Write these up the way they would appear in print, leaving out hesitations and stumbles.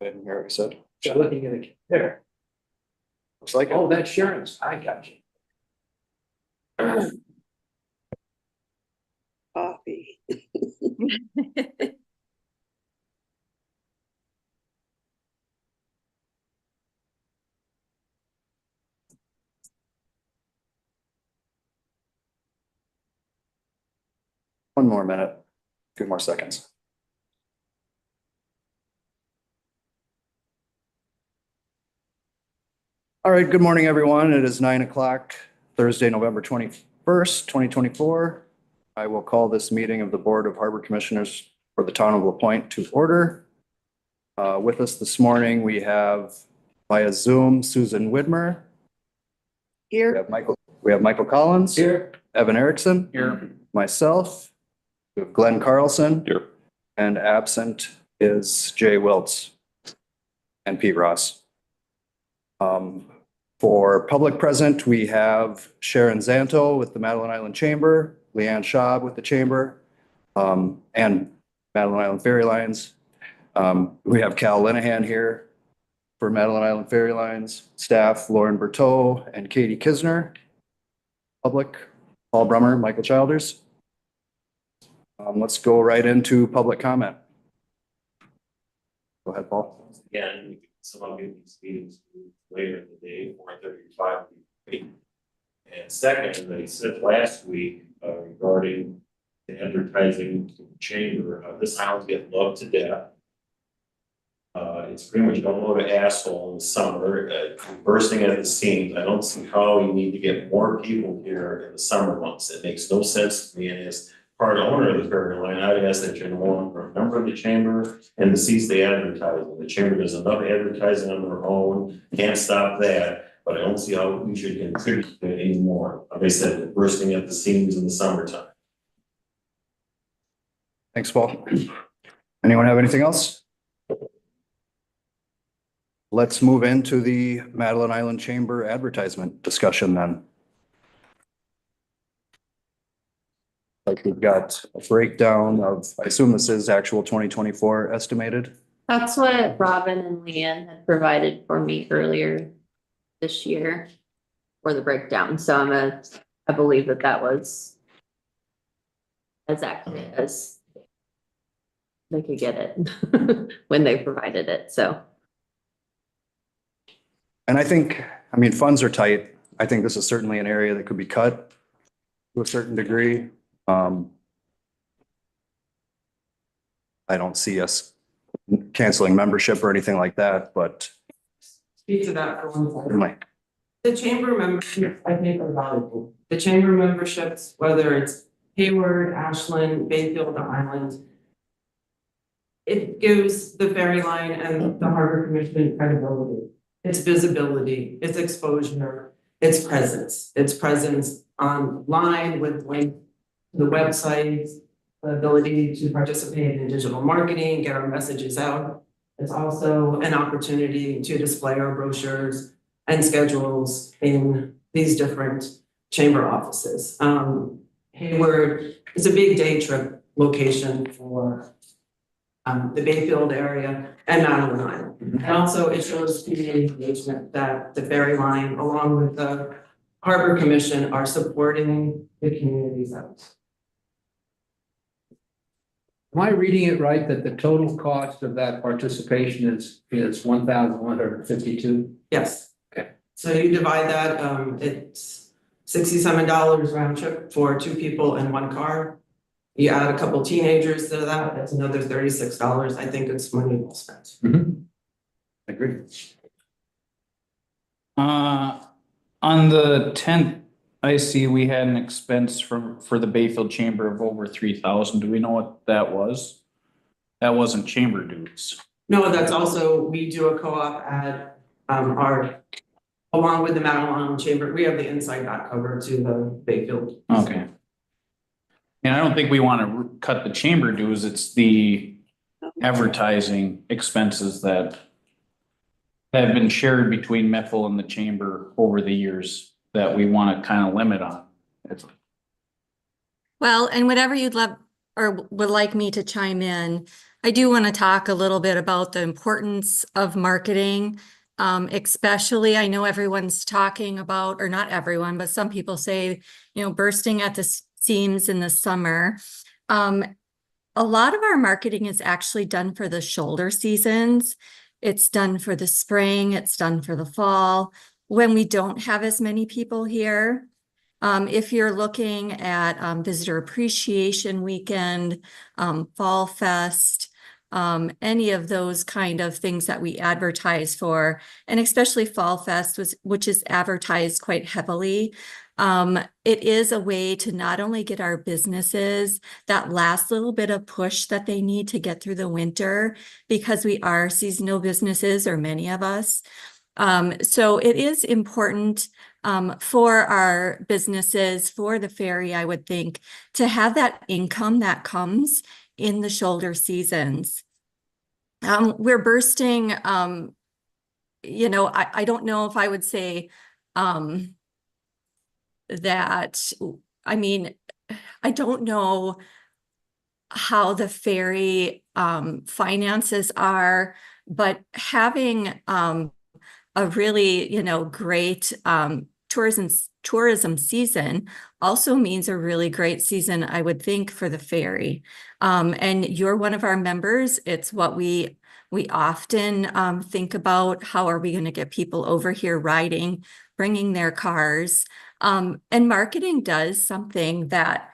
I didn't hear what you said. Just looking at it there. Looks like it. Oh, that's Sharon's. I got you. Coffee. One more minute, a few more seconds. All right, good morning, everyone. It is 9 o'clock, Thursday, November 21st, 2024. I will call this meeting of the Board of Harbor Commissioners for the Town of LaPointe to order. With us this morning, we have via Zoom, Susan Widmer. We Here, have Michael Collins. Here. Evan Erickson. Here. Myself. We have Glenn Carlson. Here. And absent is Jay Wiltz and Pete Ross. For public present, we have Sharon Zanto with the Madeline Island Chamber, Leanne Schaub with the Chamber, and Madeline Island Ferry Lines. We have Cal Linehan here for Madeline Island Ferry Lines, staff Lauren Berteau and Katie Kisner. Public, Paul Brummer, Michael Childers. Let's go right into public comment. Go ahead, Paul. Again, some of these meetings later in the day, 4:35. And second, they said last week regarding the advertising chamber, this town's getting loved to death. It's pretty much don't load of asshole in the summer, bursting at the seams. I don't see how you need to get more people here in the summer months. It makes no sense to me, and as part owner of the Ferry Line, I'd ask that you're no longer a member of the chamber and to cease the advertising. The chamber does enough advertising on their own, can't stop that, but I don't see how we should contribute to it anymore. Like I said, bursting at the seams in the summertime. Thanks, Paul. Anyone have anything else? Let's move into the Madeline Island Chamber advertisement discussion then. Like we've got a breakdown of, I assume this is actual 2024 estimated. That's what Robin and Leanne had provided for me earlier this year for the breakdown. So I believe that was as accurate as they could get it when they provided it. So. And I think, funds are tight. I think this is certainly an area that could be cut to a certain degree. I don't see us canceling membership or anything like that, but Speak to that for 1 second. certainly. The chamber memberships, I think, are valuable. The chamber memberships, whether it's Hayward, Ashland, Bayfield, or Island, it gives the Ferry Line and the Harbor Commission credibility. It's visibility, it's exposure, it's presence online with link to the website, the ability to participate in digital marketing, get our messages out. It's also an opportunity to display our brochures and schedules in these different chamber offices. Hayward is a big day trip location for the Bayfield area and Madeline Island. And also it shows community engagement that the Ferry Line, along with the Harbor Commission, are supporting the communities out. Am I reading it right that the total cost of that participation is $1,152? Yes. Okay. So you divide that, it's $67 round trip for 2 people and 1 car. You add a couple teenagers to that, that's another $36. I think it's money well spent. I agree. On the 10th, I see we had an expense for the Bayfield Chamber of over 3,000. Do we know what that was? That wasn't chamber dues. No, that's also, we do a co-op at along with the Madeline Island Chamber, we have the inside back cover to the Bayfield. Okay. And I don't think we want to cut the chamber dues. It's the advertising expenses that have been shared between MEFL and the chamber over the years that we want to kind of limit on. Well, and whatever you'd love or would like me to chime in, I do want to talk a little bit about the importance of marketing. Especially, I know everyone's talking about, or not everyone, but some people say, bursting at the seams in the summer. A lot of our marketing is actually done for the shoulder seasons. It's done for the spring, it's done for the fall, when we don't have as many people here. If you're looking at Visitor Appreciation Weekend, Fall Fest, any of those kind of things that we advertise for, and especially Fall Fest, which is advertised quite heavily. It is a way to not only get our businesses that last little bit of push that they need to get through the winter, because we are seasonal businesses, or many of us. So it is important for our businesses, for the ferry, I would think, to have that income that comes in the shoulder seasons. We're bursting, I don't know if I would say that, I don't know how the ferry finances are, but having a really, great tourism season also means a really great season, I would think, for the ferry. And you're one of our members. It's what we often think about. How are we going to get people over here riding, bringing their cars? And marketing does something that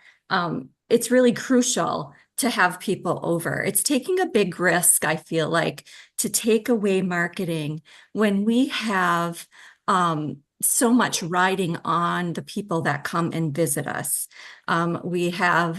it's really crucial to have people over. It's taking a big risk, I feel like, to take away marketing when we have so much riding on the people that come and visit us. We have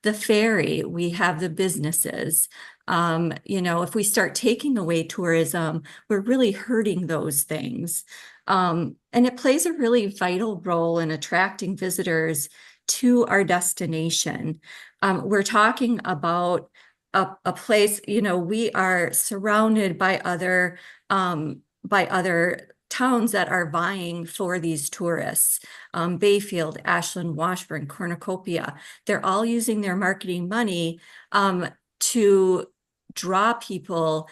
the ferry, we have the businesses. If we start taking away tourism, we're really hurting those things. And it plays a really vital role in attracting visitors to our destination. We're talking about a place, we are surrounded by other towns that are vying for these tourists. Bayfield, Ashland, Washburn, Cornucopia, they're all using their marketing money to draw people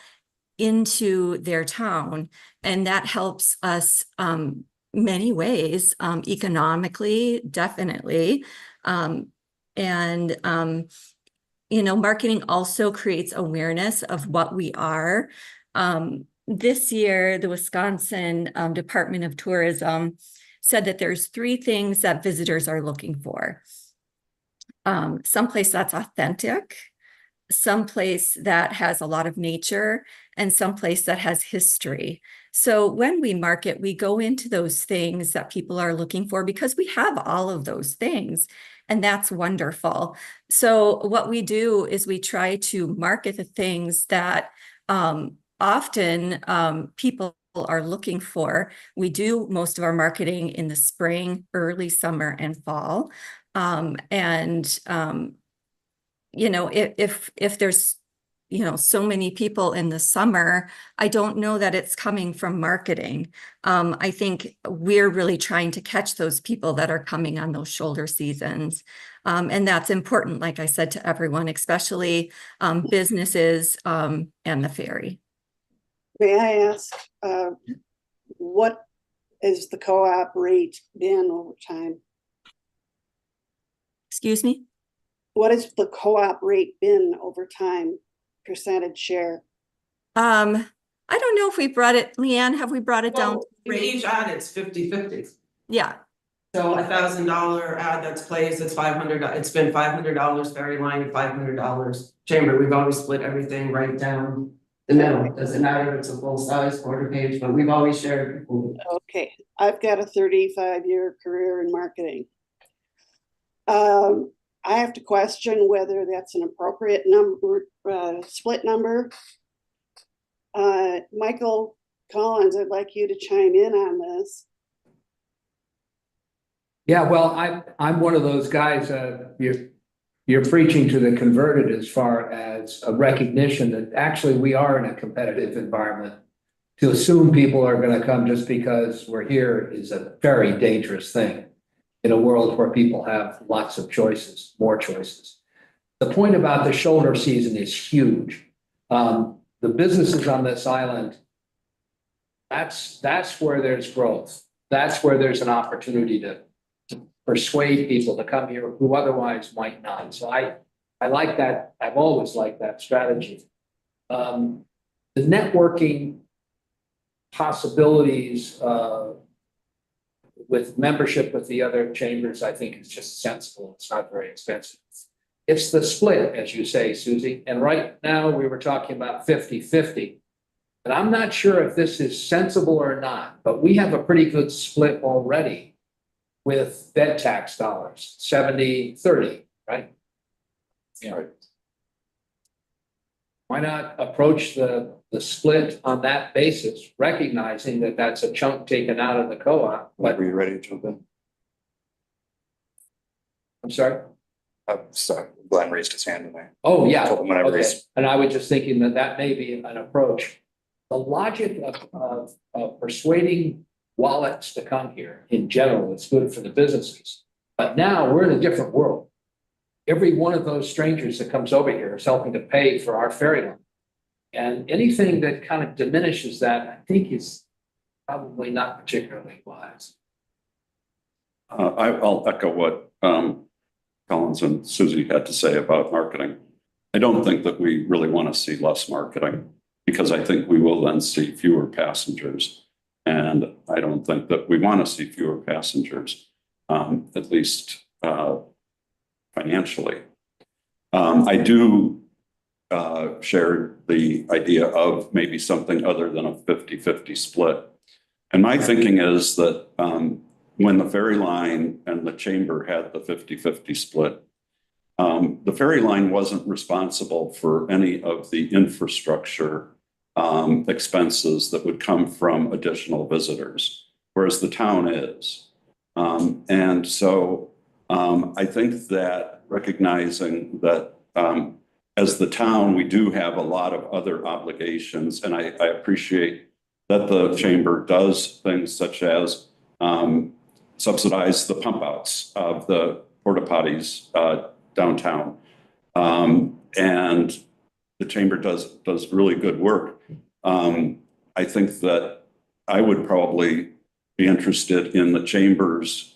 into their town. And that helps us many ways, economically, definitely. Marketing also creates awareness of what we are. This year, the Wisconsin Department of Tourism said that there's 3 things that visitors are looking for. Someplace that's authentic, someplace that has a lot of nature, and someplace that has history. So when we market, we go into those things that people are looking for, because we have all of those things, and that's wonderful. So what we do is we try to market the things that often people are looking for. We do most of our marketing in the spring, early summer, and fall. If there's so many people in the summer, I don't know that it's coming from marketing. I think we're really trying to catch those people that are coming on those shoulder seasons. And that's important, like I said, to everyone, especially businesses and the ferry. May I ask, what is the co-op rate been over time? Excuse me? What has the co-op rate been over time, percentage share? I don't know if we brought it, Leanne, have we brought it down? Well, in each ad, it's 50/50. Yeah. So $1,000 ad that's placed, it's $500, it's been $500 ferry line, $500 chamber. We've always split everything right down the middle. It doesn't matter if it's a full size quarter page, but we've always shared. Okay, I've got a 35-year career in marketing. I have to question whether that's an appropriate number, split number. Michael Collins, I'd like you to chime in on this. Yeah, well, I'm one of those guys, you're preaching to the converted as far as a recognition that actually we are in a competitive environment. To assume people are going to come just because we're here is a very dangerous thing in a world where people have lots of choices, more choices. the point about the shoulder season is huge. The businesses on this island, that's where there's growth. That's where there's an opportunity to persuade people to come here who otherwise might not. So I like that. I've always liked that strategy. The networking possibilities, with membership with the other chambers, I think is just sensible. It's not very expensive. It's the split, as you say, Susie. And right now we were talking about 50-50. And I'm not sure if this is sensible or not, but we have a pretty good split already with bed tax dollars, 70-30, right? Yeah. Why not approach the split on that basis, recognizing that that's a chunk taken out of the co-op, but Were you ready to jump in? I'm sorry? Sorry, Glenn raised his hand and I Oh, yeah. told him whenever Okay. he's. And I was just thinking that that may be an approach. The logic of persuading wallets to come here in general is good for the businesses. But now we're in a different world. Every one of those strangers that comes over here is helping to pay for our ferry line. And anything that kind of diminishes that, I think is probably not particularly wise. I'll echo what Collins and Susie had to say about marketing. I don't think that we really want to see less marketing because I think we will then see fewer passengers. And I don't think that we want to see fewer passengers, at least financially. I do share the idea of maybe something other than a 50-50 split. And my thinking is that when the ferry line and the chamber had the 50-50 split, the ferry line wasn't responsible for any of the infrastructure expenses that would come from additional visitors, whereas the town is. And so I think that recognizing that as the town, we do have a lot of other obligations, and I appreciate that the chamber does things such as subsidize the pump outs of the porta potties downtown. And the chamber does really good work. I think that I would probably be interested in the chamber's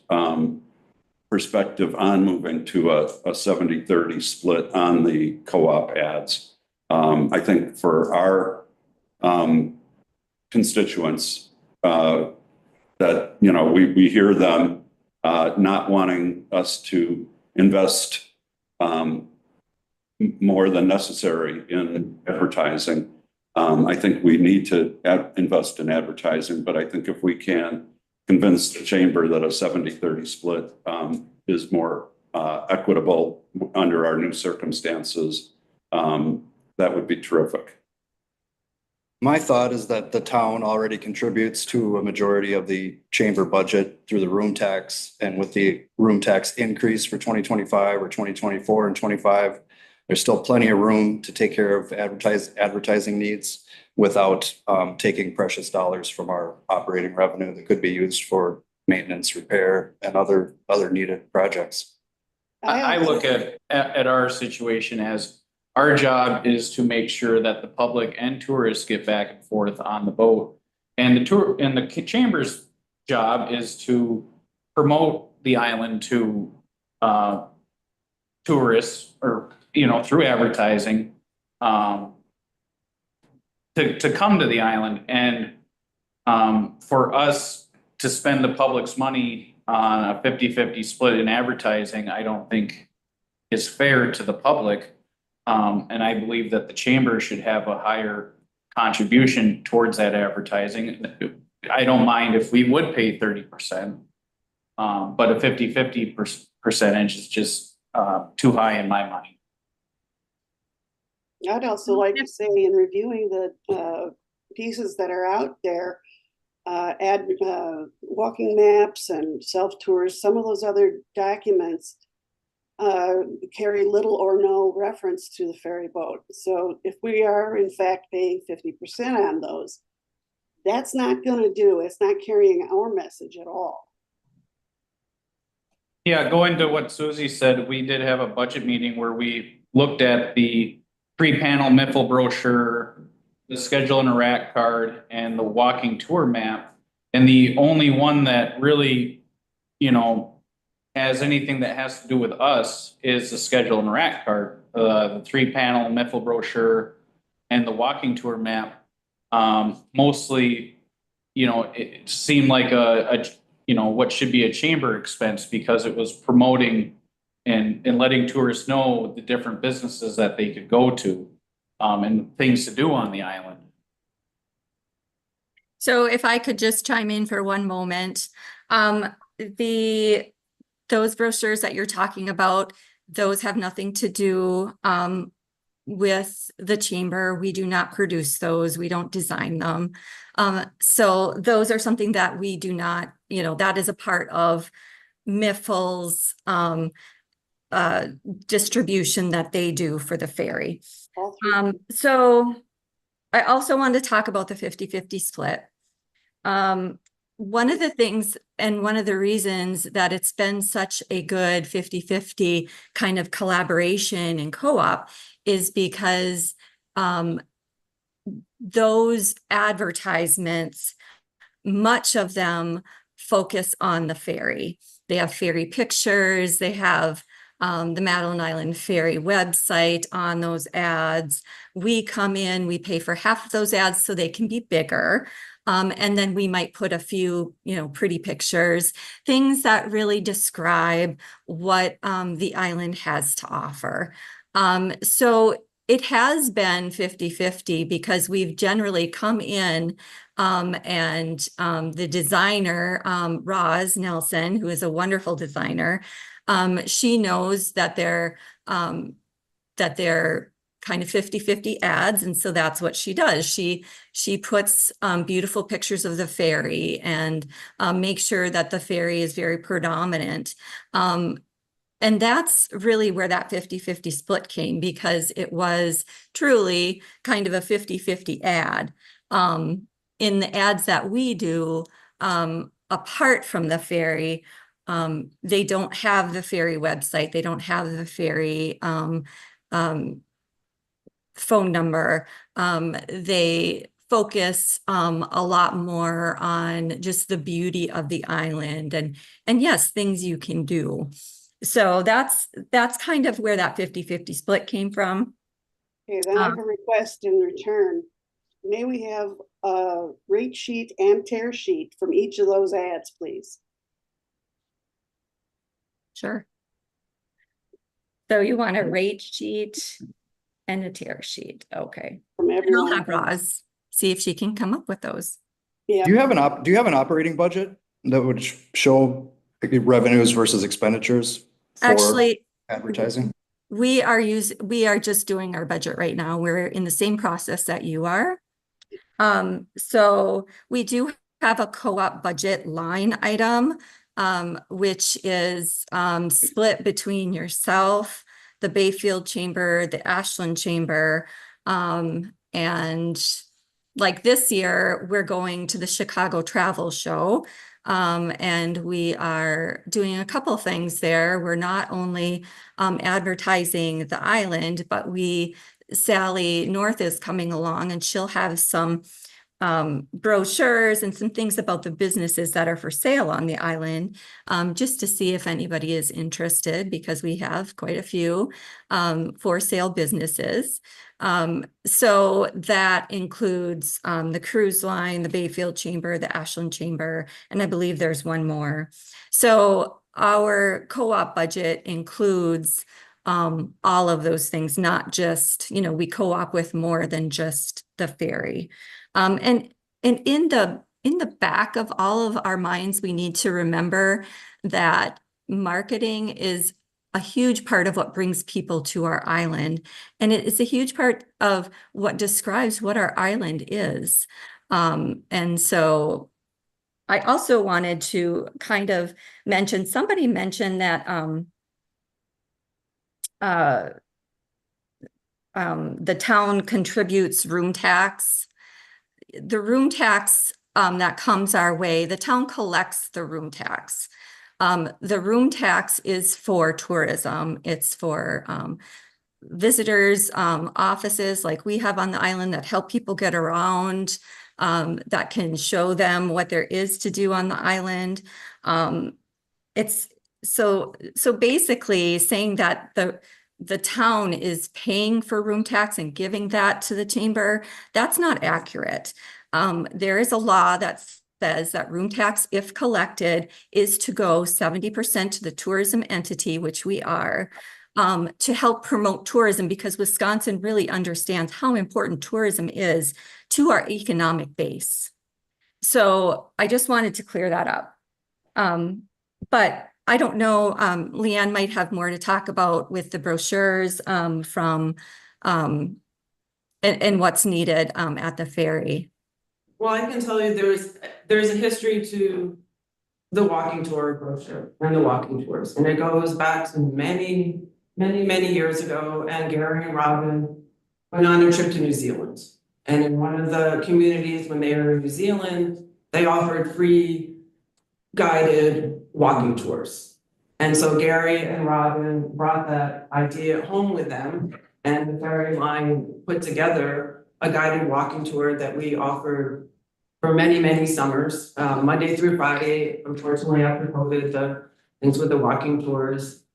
perspective on moving to a 70-30 split on the co-op ads. I think for our constituents, that, you know, we hear them not wanting us to invest more than necessary in advertising. I think we need to invest in advertising, but I think if we can convince the chamber that a 70-30 split is more equitable under our new circumstances, that would be terrific. My thought is that the town already contributes to a majority of the chamber budget through the room tax. And with the room tax increase for 2025 or 2024 and 25, there's still plenty of room to take care of advertising needs without taking precious dollars from our operating revenue that could be used for maintenance, repair, and other needed projects. I look at our situation as our job is to make sure that the public and tourists get back and forth on the boat. And the chamber's job is to promote the island to tourists, or, you know, through advertising, to come to the island. And for us to spend the public's money on a 50-50 split in advertising, I don't think is fair to the public. And I believe that the chamber should have a higher contribution towards that advertising. I don't mind if we would pay 30%, but a 50-50 percentage is just too high in my mind. I'd also like to say, in reviewing the pieces that are out there, walking maps and self-tours, some of those other documents carry little or no reference to the ferry boat. So if we are in fact paying 50% on those, that's not going to do. It's not carrying our message at all. Yeah, going to what Susie said, we did have a budget meeting where we looked at the 3-panel Miffle brochure, the schedule and a rack card, and the walking tour map. And the only one that really, you know, has anything that has to do with us is the schedule and rack card, the 3-panel Miffle brochure and the walking tour map. Mostly, you know, it seemed like you know, what should be a chamber expense because it was promoting and letting tourists know the different businesses that they could go to, and things to do on the island. So if I could just chime in for one moment, those brochures that you're talking about, those have nothing to do with the chamber. We do not produce those. We don't design them. So those are something that we do not, you know, that is a part of Miffle's distribution that they do for the ferry. All three. So I also wanted to talk about the 50-50 split. One of the things and one of the reasons that it's been such a good 50-50 kind of collaboration and co-op is because those advertisements, much of them focus on the ferry. They have ferry pictures, they have the Madeline Island Ferry website on those ads. We come in, we pay for half of those ads so they can be bigger. And then we might put a few, you know, pretty pictures, things that really describe what the island has to offer. So it has been 50-50 because we've generally come in and the designer, Roz Nelson, who is a wonderful designer, she knows that they're kind of 50-50 ads. And so that's what she does. She puts beautiful pictures of the ferry and makes sure that the ferry is very predominant. And that's really where that 50-50 split came, because it was truly kind of a 50-50 ad. In the ads that we do, apart from the ferry, they don't have the ferry website. They don't have the ferry phone number. They focus a lot more on just the beauty of the island and yes, things you can do. So that's kind of where that 50-50 split came from. Okay, then I have a request in return. May we have a rate sheet and tear sheet from each of those ads, please? Sure. So you want a rate sheet and a tear sheet. Okay. From And I'll everyone. have Roz see if she can come up with those. Yeah, Do you have an operating budget that would show revenues versus expenditures for Actually, advertising? we are just doing our budget right now. We're in the same process that you are. So we do have a co-op budget line item, which is split between yourself, the Bayfield Chamber, the Ashland Chamber, and like this year, we're going to the Chicago Travel Show. And we are doing a couple things there. We're not only advertising the island, but Sally North is coming along and she'll have some brochures and some things about the businesses that are for sale on the island, just to see if anybody is interested, because we have quite a few for sale businesses. So that includes the cruise line, the Bayfield Chamber, the Ashland Chamber, and I believe there's one more. So our co-op budget includes all of those things, not just, we co-op with more than just the ferry. And in the back of all of our minds, we need to remember that marketing is a huge part of what brings people to our island. And it is a huge part of what describes what our island is. And so I also wanted to kind of mention, somebody mentioned that the town contributes room tax. The room tax that comes our way, the town collects the room tax. The room tax is for tourism. It's for visitors, offices like we have on the island that help people get around, that can show them what there is to do on the island. It's so basically saying that the town is paying for room tax and giving that to the chamber, that's not accurate. There is a law that says that room tax, if collected, is to go 70% to the tourism entity, which we are, to help promote tourism, because Wisconsin really understands how important tourism is to our economic base. So I just wanted to clear that up. But I don't know, Leanne might have more to talk about with the brochures, and what's needed, at the ferry. Well, I can tell you there's a history to the walking tour brochure and the walking tours, and it goes back to many years ago. And Gary and Robin went on a trip to New Zealand, and in one of the communities when they were in New Zealand, they offered free guided walking tours. And so Gary and Robin brought that idea home with them, and the ferry line put together a guided walking tour that we offered for many summers, Monday through Friday. Unfortunately, after COVID, the things with the walking tours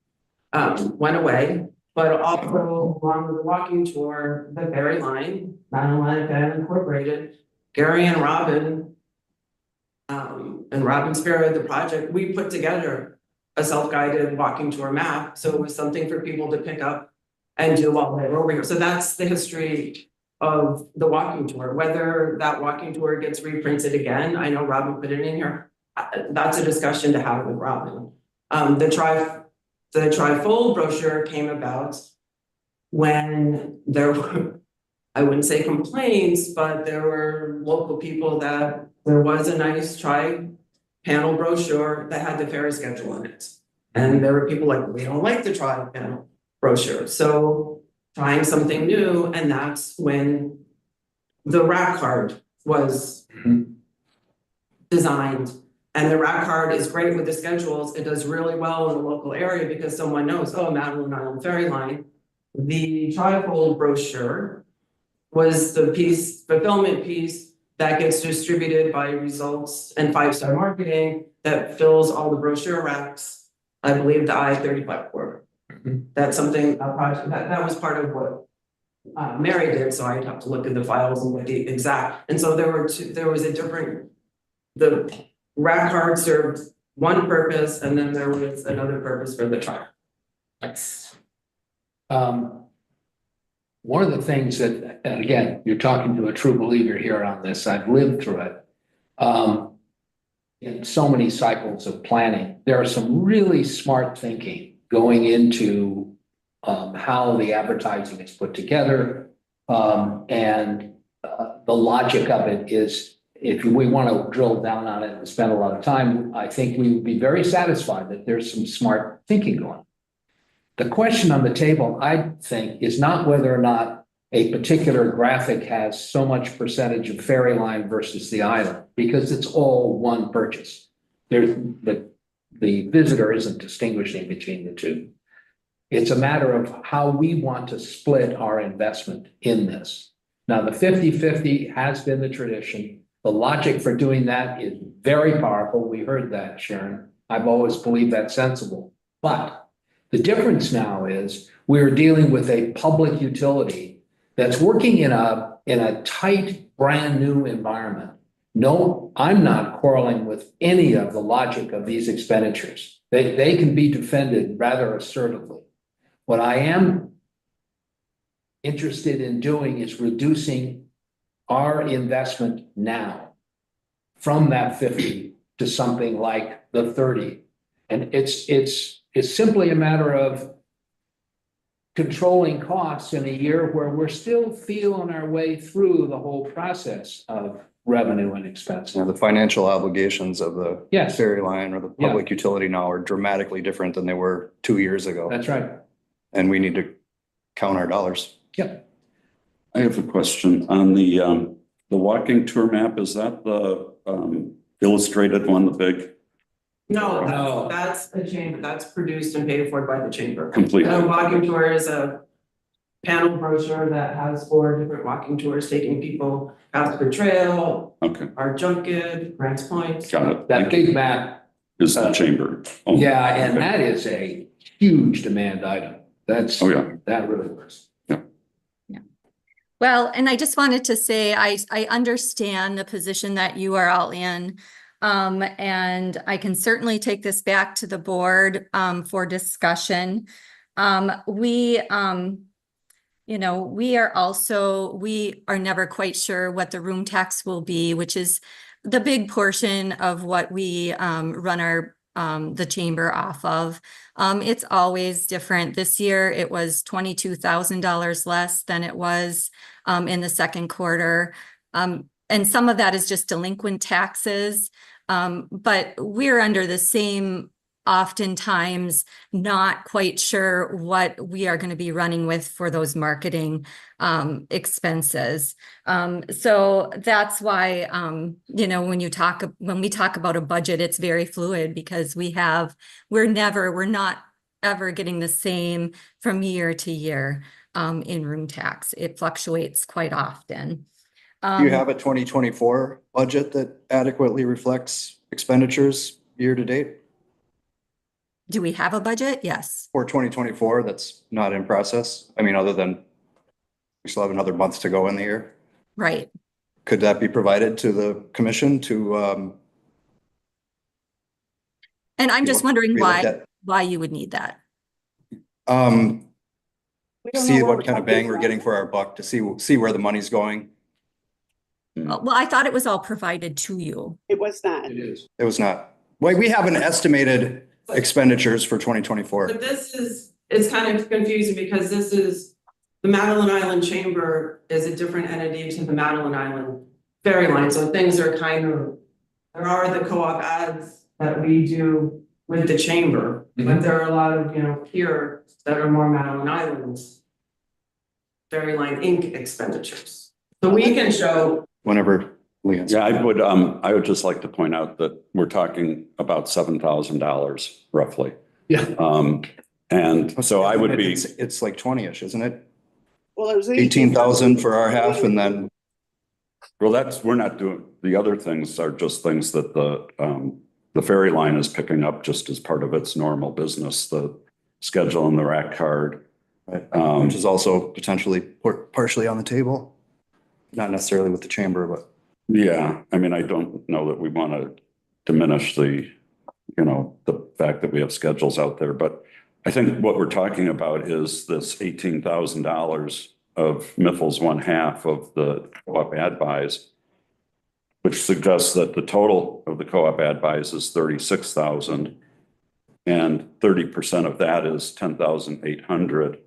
went away. But also along with the walking tour, the ferry line, Madeline Fan Incorporated, Gary and Robin, and Robin spearheaded the project. We put together a self-guided walking tour map, so it was something for people to pick up and do while they were over here. So that's the history of the walking tour. Whether that walking tour gets reprinted again, I know Robin put it in here. That's a discussion to have with Robin. The trifold brochure came about when there were, I wouldn't say complaints, but there were local people that there was a nice tri-panel brochure that had the ferry schedule in it. And there were people like, we don't like the tri-panel brochure. So trying something new, and that's when the rack card was designed. And the rack card is great with the schedules. It does really well in the local area because someone knows, oh, Madeline Island Ferry Line. The trifold brochure was the fulfillment piece that gets distributed by Results and 5-Star Marketing that fills all the brochure racks, I believe the I-35 corridor. That's something, a project that was part of what Mary did, so I'd have to look at the files and what the exact. And so there was a different, the rack card served one purpose, and then there was another purpose for the trial. One of the things that, and again, you're talking to a true believer here on this, I've lived through it. In so many cycles of planning, there are some really smart thinking going into how the advertising is put together. And the logic of it is, if we want to drill down on it and spend a lot of time, I think we would be very satisfied that there's some smart thinking going on. The question on the table, I think, is not whether or not a particular graphic has so much percentage of ferry line versus the island, because it's all one purchase. The visitor isn't distinguishing between the two. It's a matter of how we want to split our investment in this. Now, the 50-50 has been the tradition. The logic for doing that is very powerful. We heard that, Sharon. I've always believed that's sensible. But the difference now is we're dealing with a public utility that's working in a tight, brand new environment. No, I'm not quarreling with any of the logic of these expenditures. They can be defended rather assertively. What I am interested in doing is reducing our investment now from that 50 to something like the 30. And it's simply a matter of controlling costs in a year where we're still feeling our way through the whole process of revenue and expense. The financial obligations of the Yes. ferry line or the public utility now are dramatically different than they were 2 years ago. That's right. And we need to count our dollars. Yep. I have a question on the walking tour map. Is that the illustrated one, the big No, that's a chamber, that's produced and paid for by the chamber. completely? The walking tour is panel brochure that has 4 different walking tours taking people Casper Trail, Okay, our Junket, Grants Point. got it. That big map, Is the chamber. Oh, yeah, and okay. that is a huge demand item. That's, Oh, yeah. that really works. Well, and I just wanted to say, I understand the position that you are all in. And I can certainly take this back to the board, for discussion. We are never quite sure what the room tax will be, which is the big portion of what we, run the chamber off of. It's always different. This year, it was $22,000 less than it was in the second quarter. And some of that is just delinquent taxes. But we're under the same, oftentimes not quite sure what we are going to be running with for those marketing expenses. So that's why, when we talk about a budget, it's very fluid because we're not ever getting the same from year to year in room tax. It fluctuates quite often. Do you have a 2024 budget that adequately reflects expenditures year to date? Do we have a budget? Yes. For 2024, that's not in process? I mean, other than we still have another month to go in the year. Right. Could that be provided to the commission to? And I'm just wondering relook at? why you would need that. We don't See know what kind of bang we're getting for our buck, to see where the money's going. Well, I thought it was all provided to you. It was not. It is. It was not. Well, we haven't estimated expenditures for 2024. But it's kind of confusing because the Madeline Island Chamber is a different entity to the Madeline Island Ferry Line, so things are there are the co-op ads that we do with the chamber, but there are a lot of, here that are more Madeline Islands Ferry Line Inc. expenditures. So we can show. Whenever Leanne's. Yeah, I would just like to point out that we're talking about $7,000 roughly. Yeah. And so I would be, It's like 20-ish, isn't it? Well, it was 18,000 for our half and then, well, we're not doing, the other things are just things that the ferry line is picking up just as part of its normal business, the schedule and the rack card. right, which is also potentially partially on the table. Not necessarily with the chamber, but. Yeah, I mean, I don't know that we want to diminish the fact that we have schedules out there, but I think what we're talking about is this $18,000 of Mifflin's 1/2 of the co-op ad buys, which suggests that the total of the co-op ad buys is 36,000, and 30% of that is 10,800.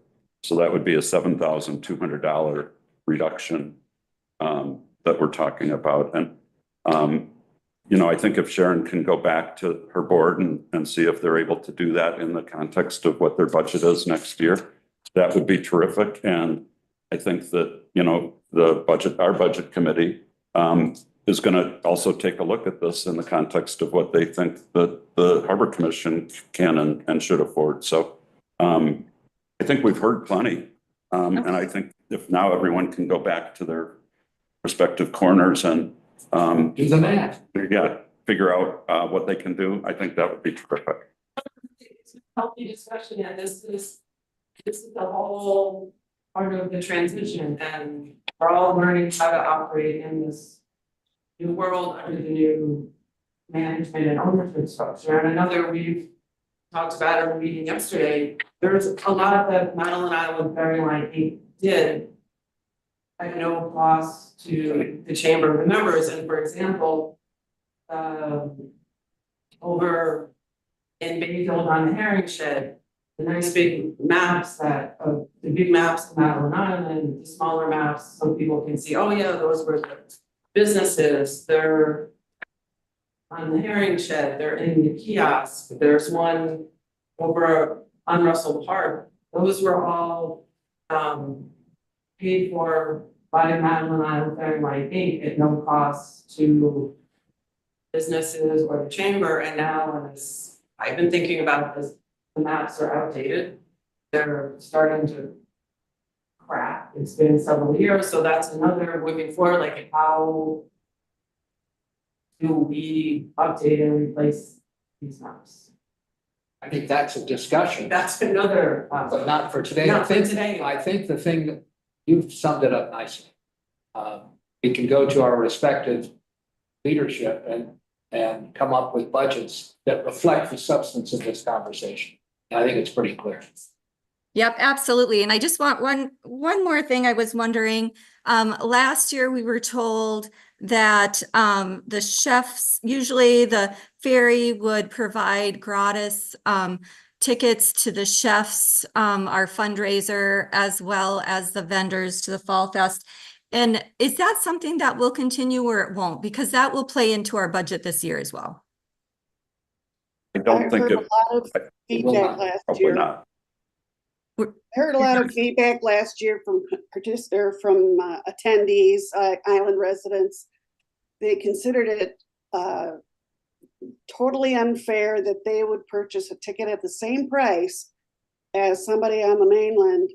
So that would be a $7,200 reduction that we're talking about. And, I think if Sharon can go back to her board and see if they're able to do that in the context of what their budget is next year, that would be terrific. And I think that, our budget committee is going to also take a look at this in the context of what they think that the Harbor Commission can and should afford. So I think we've heard plenty. And I think if now everyone can go back to their respective corners and Do the math. figure out what they can do, I think that would be terrific. It's a healthy discussion, and this is the whole part of the transition, and we're all learning how to operate in this new world under the new management and ownership structure. And another we've talked about at our meeting yesterday, there's a lot that Madeline Island Ferry Line Inc. did at no cost to the chamber of members. And for example, over in Bayfield on the herring shed, the nice big maps the big maps of Madeline Island, the smaller maps, so people can see, oh yeah, those were the businesses, they're on the herring shed, they're in the kiosk, there's one over on Russell Park. Those were all paid for by Madeline Island Ferry Line Inc. at no cost to businesses or the chamber. And now I've been thinking about this, the maps are outdated. They're starting to crack. It's been several years, so that's another moving forward, like how do we update and replace these maps? I think that's a discussion, That's another, but not for today. Not for today. I think the thing that you've summed it up nicely. We can go to our respective leadership and come up with budgets that reflect the substance of this conversation. And I think it's pretty clear. Yep, absolutely. And I just want one more thing I was wondering. Last year we were told that the chefs, usually the ferry would provide gratis tickets to the chefs, our fundraiser, as well as the vendors to the Fall Fest. And is that something that will continue or it won't? Because that will play into our budget this year as well. I don't think heard it, a lot of It will feedback not, last probably year. not. I heard a lot of feedback last year from attendees, island residents. They considered it totally unfair that they would purchase a ticket at the same price as somebody on the mainland.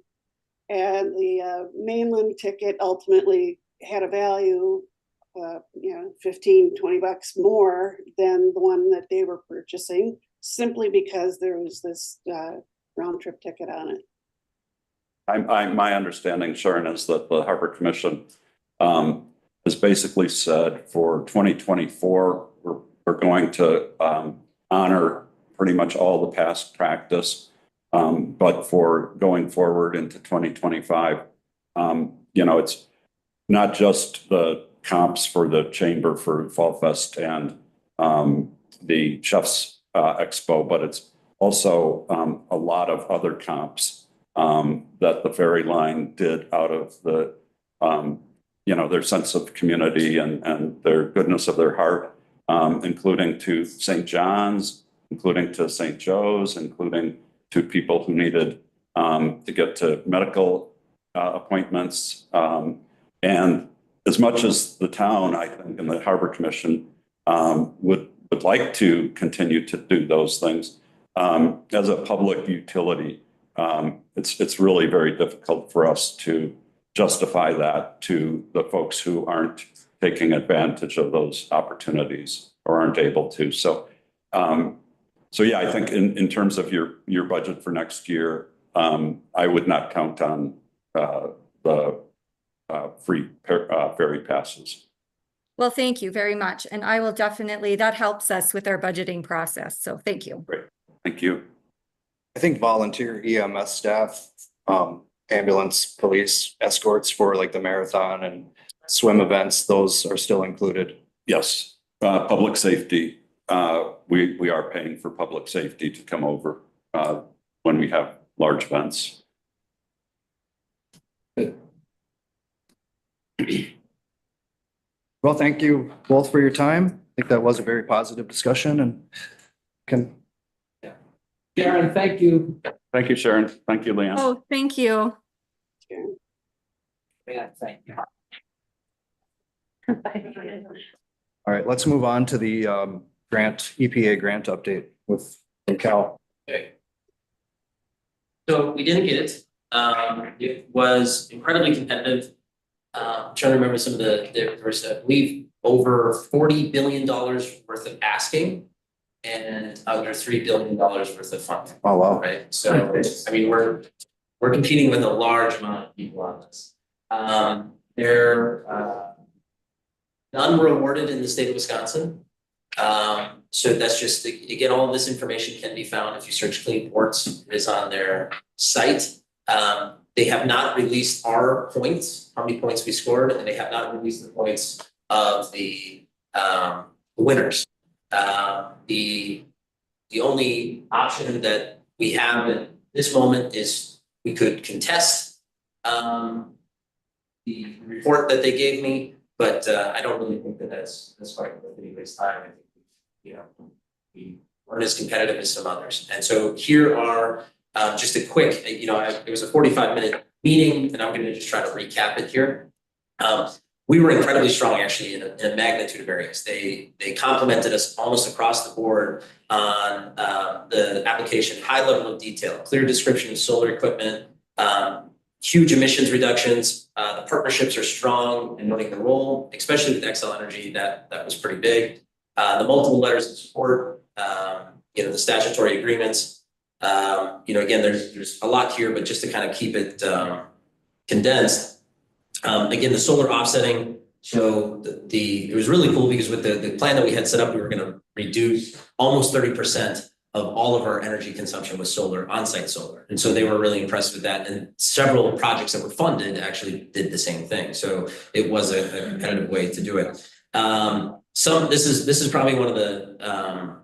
And the mainland ticket ultimately had a value, 15, 20 bucks more than the one that they were purchasing, simply because there was this round trip ticket on it. My understanding, Sharon, is that the Harbor Commission has basically said for 2024, we're going to honor pretty much all the past practice. But for going forward into 2025, it's not just the comps for the chamber for Fall Fest and the Chefs Expo, but it's also a lot of other comps that the ferry line did out of the, their sense of community and their goodness of their heart, including to St. John's, including to St. Joe's, including to people who needed to get to medical appointments. And as much as the town, I think, and the Harbor Commission would like to continue to do those things, as a public utility, it's really very difficult for us to justify that to the folks who aren't taking advantage of those opportunities or aren't able to. So yeah, I think in terms of your budget for next year, I would not count on the free ferry passes. Well, thank you very much. And I will definitely, that helps us with our budgeting process. So thank you. Great, thank you. I think volunteer EMS staff, ambulance, police, escorts for like the marathon and swim events, those are still included. Yes, public safety. We are paying for public safety to come over when we have large events. Well, thank you both for your time. I think that was a very positive discussion and can. Sharon, thank you. Thank you, Sharon. Thank you, Leanne. Oh, thank you. Yeah, thank you. All right, let's move on to the EPA grant update with Cal. Okay. So we didn't get it. It was incredibly competitive. Trying to remember some of there was, I believe, over $40 billion worth of asking and under $3 billion worth of funding. Oh, wow. Right. So I mean, we're competing with a large amount of people on this. They're none were awarded in the state of Wisconsin. So that's just, again, all of this information can be found if you search Clean Ports. It is on their site. They have not released our points, how many points we scored, and they have not released the points of the winners. The only option that we have at this moment is we could contest the report that they gave me, but I don't really think that that's quite worth anybody's time. I think we weren't as competitive as some others, and so here are just a quick. It was a 45-minute meeting, and I'm going to just try to recap it here. We were incredibly strong, actually, in a magnitude of areas. They complimented us almost across the board on the application, high level of detail, clear description of solar equipment, huge emissions reductions. The partnerships are strong and noting the role, especially with Xcel Energy, that was pretty big. The multiple letters of support, the statutory agreements. Again, there's a lot here, but just to kind of keep it condensed. Again, the solar offsetting. So it was really cool because with the plan that we had set up, we were going to reduce almost 30% of all of our energy consumption with solar, on-site solar. And so they were really impressed with that. And several projects that were funded actually did the same thing. So it was a competitive way to do it. This is probably one of the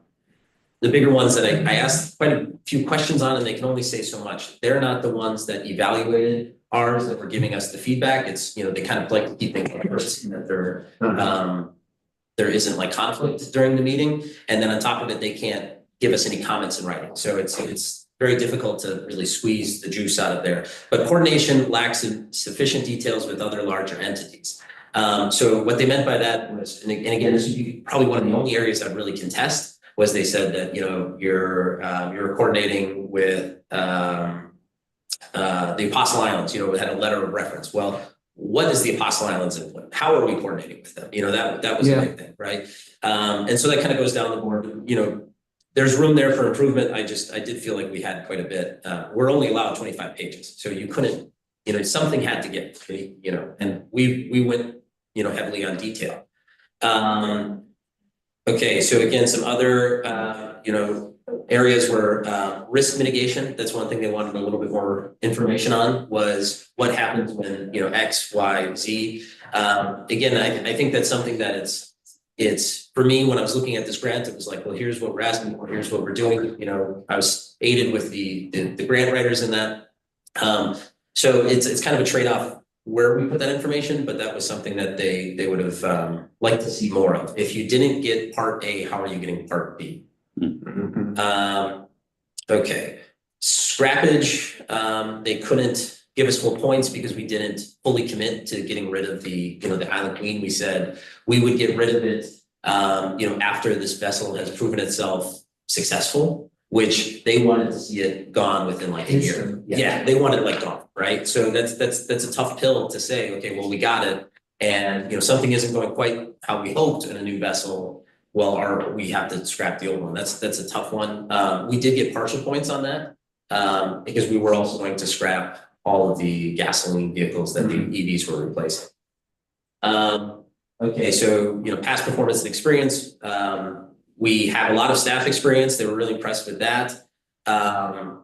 bigger ones that I asked quite a few questions on, and they can only say so much. They're not the ones that evaluated ours that were giving us the feedback. It's, they kind of like to keep things first, and that there isn't like conflict during the meeting. And then on top of it, they can't give us any comments in writing. So it's very difficult to really squeeze the juice out of there. But coordination lacks in sufficient details with other larger entities. So what they meant by that was, and again, this would be probably one of the only areas I'd really contest, was they said that, you're coordinating with the Apostle Islands, it had a letter of reference. Well, what is the Apostle Islands input? How are we coordinating with them? That was a big thing, right? And so that kind of goes down the board. There's room there for improvement. I did feel like we had quite a bit. We're only allowed 25 pages, so you couldn't, something had to get, and we went, heavily on detail. Okay, so again, some other, areas were risk mitigation. That's one thing they wanted a little bit more information on, was what happens when, X, Y, Z. Again, I think that's something that it's for me, when I was looking at this grant, it was like, well, here's what we're asking for, here's what we're doing. I was aided with the grant writers in that. So it's kind of a trade-off where we put that information, but that was something that they would have liked to see more of. If you didn't get part A, how are you getting part B? Okay, scrappage, they couldn't give us full points because we didn't fully commit to getting rid of the Island Queen. We said we would get rid of it, after this vessel has proven itself successful, which they wanted to see it gone within like a year. Yeah, they wanted it like gone, right? So that's a tough pill to say, okay, well, we got it, and something isn't going quite how we hoped in a new vessel. Well, we have to scrap the old one. That's a tough one. We did get partial points on that, because we were also going to scrap all of the gasoline vehicles that the EVs were replacing. Okay, so past performance and experience. We have a lot of staff experience. They were really impressed with that. The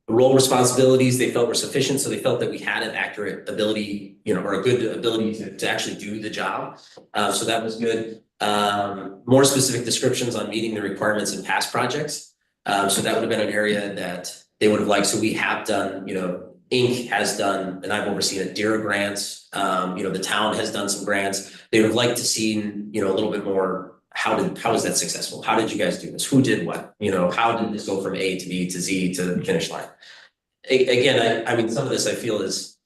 role responsibilities they felt were sufficient, so they felt that we had an accurate ability, or a good ability to actually do the job. So that was good. More specific descriptions on meeting the requirements in past projects. So that would have been an area that they would have liked. So we have done, Inc. has done, and I've overseen it, DERA grants. The town has done some grants. They would have liked to see, a little bit more. How is that successful? How did you guys do this? Who did what? How did this go from A to B to Z to the finish line? Again, I mean, some of this I feel is,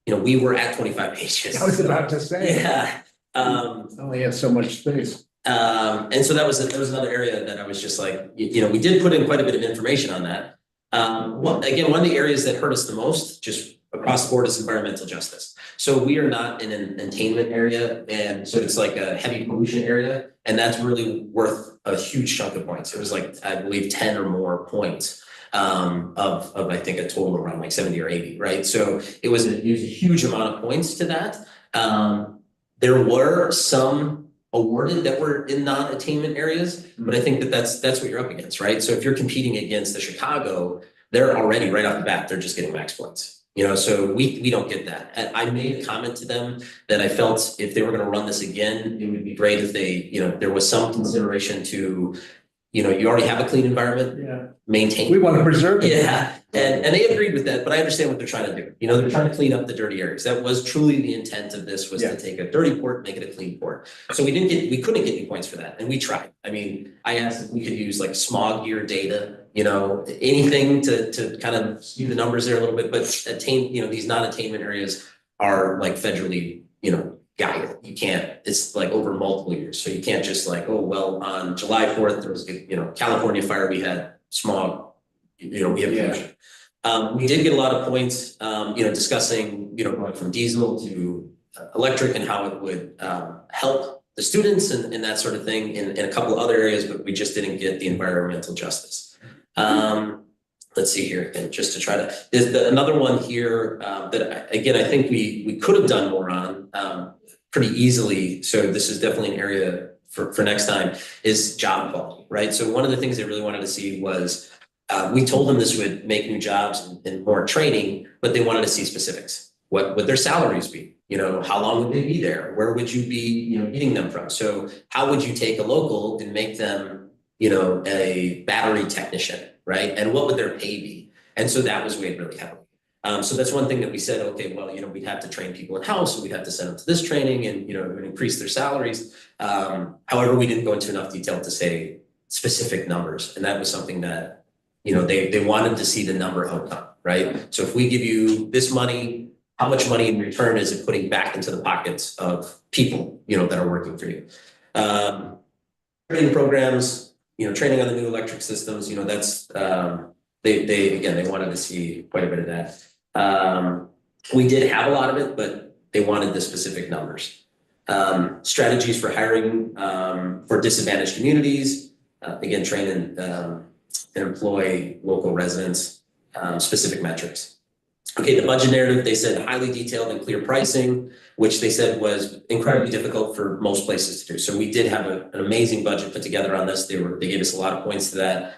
we were at 25 pages. I was about to say. Yeah. Only has so much space. And so that was another area that I was just like, we did put in quite a bit of information on that. One of the areas that hurt us the most, just across the board, is environmental justice. So we are not in an attainment area, and so it's like a heavy pollution area, and that's really worth a huge chunk of points. It was like, I believe, 10 or more points of I think a total around like 70 or 80, right? So it was a huge amount of points to that. There were some awarded that were in non-attainment areas, but I think that's what you're up against, right? So if you're competing against the Chicago, they're already right off the bat, they're just getting max points. So we don't get that. And I made a comment to them that I felt if they were going to run this again, it would be great if they, there was some consideration to, you already have a clean environment, maintain. We want to preserve it. Yeah, and they agreed with that, but I understand what they're trying to do. They're trying to clean up the dirty areas. That was truly the intent of this, was to take a dirty port, make it a clean port. So we couldn't get any points for that, and we tried. I mean, I asked if we could use like smog year data, anything to kind of skew the numbers there a little bit, but these non-attainment areas are like federally, guided. You can't, it's like over multiple years. So you can't just like, oh, well, on July 4th, there was, California fire, we had smog, we have pollution. We did get a lot of points, discussing, going from diesel to electric and how it would help the students and that sort of thing in a couple of other areas, but we just didn't get the environmental justice. Let's see here, and just to try to, there's another one here that again, I think we could have done more on pretty easily. So this is definitely an area for next time, is job quality, right? So one of the things they really wanted to see was, we told them this would make new jobs and more training, but they wanted to see specifics. What would their salaries be? How long would they be there? Where would you be, getting them from? So how would you take a local and make them, a battery technician, right? And what would their pay be? And so that was weighed really heavily. So that's one thing that we said, okay, well, we'd have to train people in-house, so we'd have to send them to this training and, it would increase their salaries. However, we didn't go into enough detail to say specific numbers. And that was something that, they wanted to see the number outcome, right? So if we give you this money, how much money in return is it putting back into the pockets of people, that are working for you? Training programs, training on the new electric systems, that's, they wanted to see quite a bit of that. We did have a lot of it, but they wanted the specific numbers. Strategies for hiring, for disadvantaged communities, again, train and employ local residents, specific metrics. Okay, the budget narrative, they said highly detailed and clear pricing, which they said was incredibly difficult for most places to do. So we did have an amazing budget put together on this. They gave us a lot of points to that.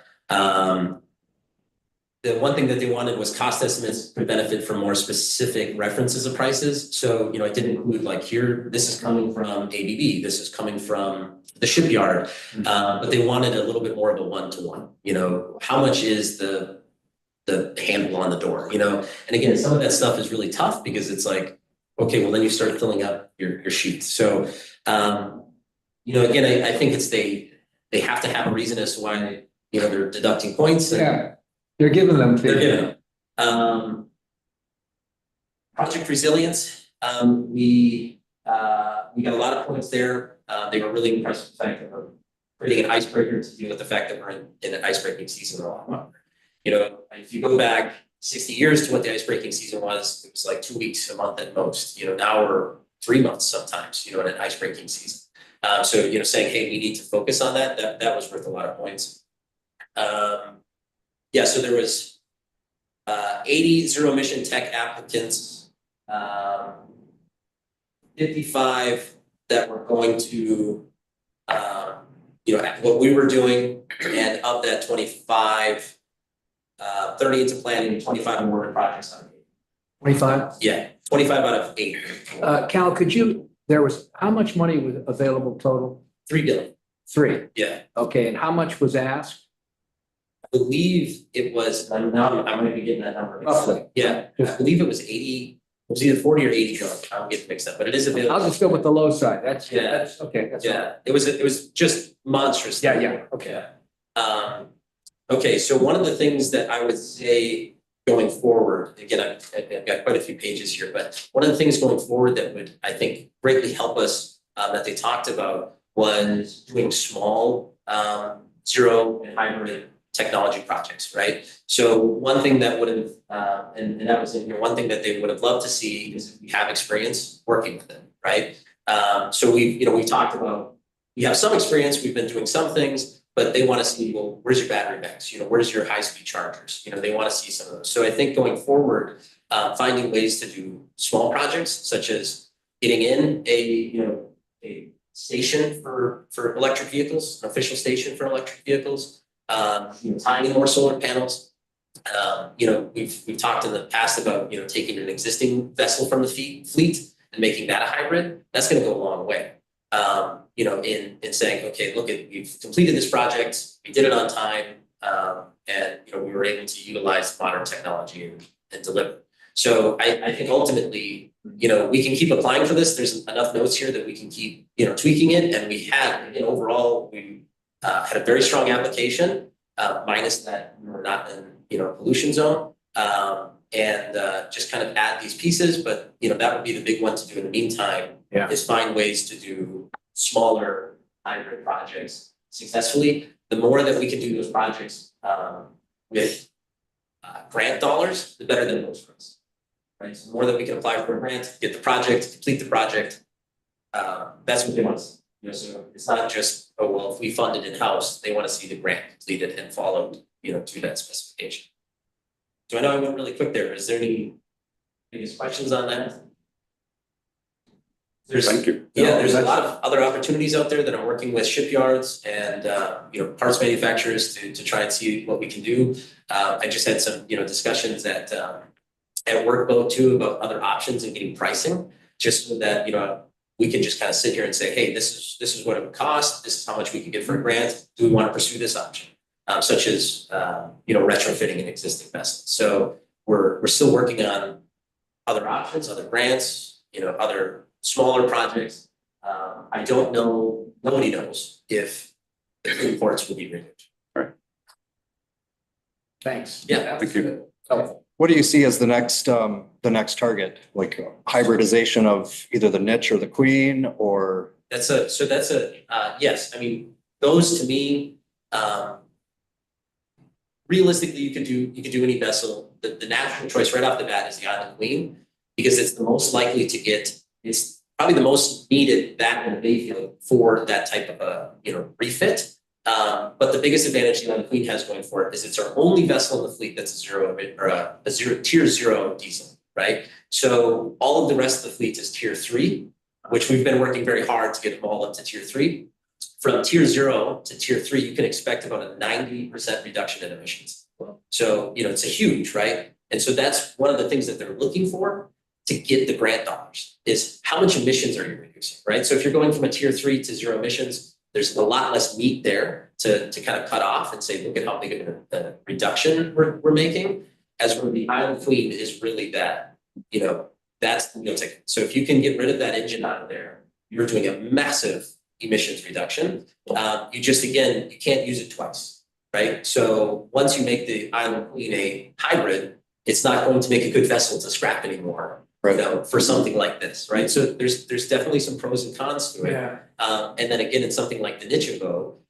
The one thing that they wanted was cost estimates could benefit from more specific references of prices. So, it didn't include like here, this is coming from ABB, this is coming from the shipyard, but they wanted a little bit more of a one-to-one. How much is the handle on the door, and again, some of that stuff is really tough because it's like, okay, well then you start filling up your sheets. So, again, I think it's they have to have a reason as to why, they're deducting points. Yeah, they're giving them. They're giving them. Project resilience, we got a lot of points there. They were really impressed with the fact that we're creating an icebreaker to deal with the fact that we're in an icebreaking season a lot longer. If you go back 60 years to what the icebreaking season was, it was like 2 weeks, a month at most. Now we're 3 months sometimes, in an icebreaking season. So, saying, hey, we need to focus on that was worth a lot of points. So there was 80 zero emission tech applicants, 55 that were going to, what we were doing, and of that 25, 30 into planning, 25 awarded projects on 25? Yeah, 25 out of 80. Cal, how much money was available total? $3 billion. 3. Yeah, Okay, and how much was asked? I believe it was, I might be getting that number. Roughly. Yeah, I believe it was 80, it was either 40 or 80, I'll get mixed up, but it is available. I'll just go with the low side. That's Yeah. That's Yeah, it was just monstrous. Okay. Okay, so one of the things that I would say going forward, again, I've got quite a few pages here, but one of the things going forward that would, I think, greatly help us, that they talked about was doing small, zero and hybrid technology projects, right? So one thing that would have, and that was in here, one thing that they would have loved to see is if we have experience working with them, right? So we've talked about, we have some experience, we've been doing some things, but they want to see, well, where's your battery banks? Where's your high-speed chargers? They want to see some of those. So I think going forward, finding ways to do small projects, such as getting in a station for electric vehicles, an official station for electric vehicles, tying in more solar panels. We've talked in the past about, taking an existing vessel from the fleet and making that a hybrid. That's going to go a long way. In saying, okay, look, we've completed this project, we did it on time, and we were able to utilize modern technology and deliver. So I think ultimately, we can keep applying for this. There's enough notes here that we can keep, tweaking it, and we had, overall, we had a very strong application, minus that we're not in, pollution zone, and just kind of add these pieces. But that would be the big one to do in the meantime. Yeah. Is find ways to do smaller hybrid projects successfully. The more that we can do those projects with grant dollars, the better that it goes for us. Right, so the more that we can apply for a grant, get the project, complete the project, that's what they want us. You know, so it's not just, oh, well, if we fund it in-house, they want to see the grant completed and followed, you know, to that specification. So I know I went really quick there. Is there any questions on that? Thank you. Yeah, there's a lot of other opportunities out there that I'm working with shipyards and, you know, parts manufacturers to try and see what we can do. I just had some, you know, discussions at Workboat too about other options and getting pricing, just so that, you know, we can just kind of sit here and say, hey, this is what it would cost. This is how much we can get for a grant. Do we want to pursue this option? Such as, you know, retrofitting an existing vessel. So we're still working on other options, other grants, you know, other smaller projects. I don't know, nobody knows if the clean ports will be renewed. Thanks. Yeah. Thank you. Helpful. What do you see as the next target, like hybridization of either the niche or the queen, or? That's yes, I mean, those to me, realistically, you could do any vessel. The natural choice right off the bat is the Island Queen, because it's the most likely to get, it's probably the most needed back in the Bayfield for that type of a, you know, refit. But the biggest advantage the Island Queen has going for it is it's our only vessel in the fleet that's a tier 0 diesel, right? So all of the rest of the fleet is tier 3, which we've been working very hard to get them all up to tier 3. From tier 0 to tier 3, you can expect about a 90% reduction in emissions. So, you know, it's a huge, right? And so that's one of the things that they're looking for to get the grant dollars is how much emissions are you reducing, right? So if you're going from a tier 3 to 0 emissions, there's a lot less meat there to kind of cut off and say, look at how big of a reduction we're making. As for the Island Queen is really that, you know, that's the meal ticket. So if you can get rid of that engine out of there, you're doing a massive emissions reduction. You just, again, you can't use it twice, right? So once you make the Island Queen a hybrid, it's not going to make a good vessel to scrap anymore. You know, for something like this, right? So there's definitely some pros and cons to it. Yeah. And then again, it's something like the Niche boat.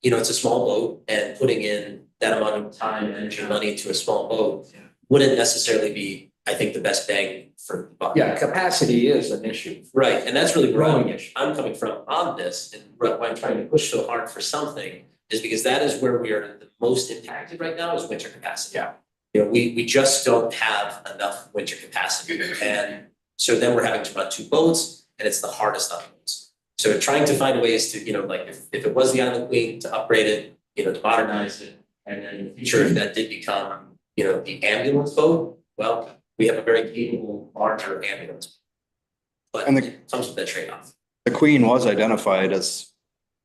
You know, it's a small boat, and putting in that amount of time, energy, money into a small boat wouldn't necessarily be, I think, the best bang for the buck. Yeah, capacity is an issue. Right, and that's really where Growing issue. I'm coming from on this, and why I'm trying to push so hard for something is because that is where we are the most impacted right now is winter capacity. Yeah. You know, we just don't have enough winter capacity, and so then we're having to run 2 boats, and it's the hardest on boats. So trying to find ways to, you know, like if it was the Island Queen, to upgrade it, you know, to modernize it, and then in the future, if that did become, you know, the ambulance boat, well, we have a very capable, larger ambulance. But And it comes with that trade-off. The queen was identified as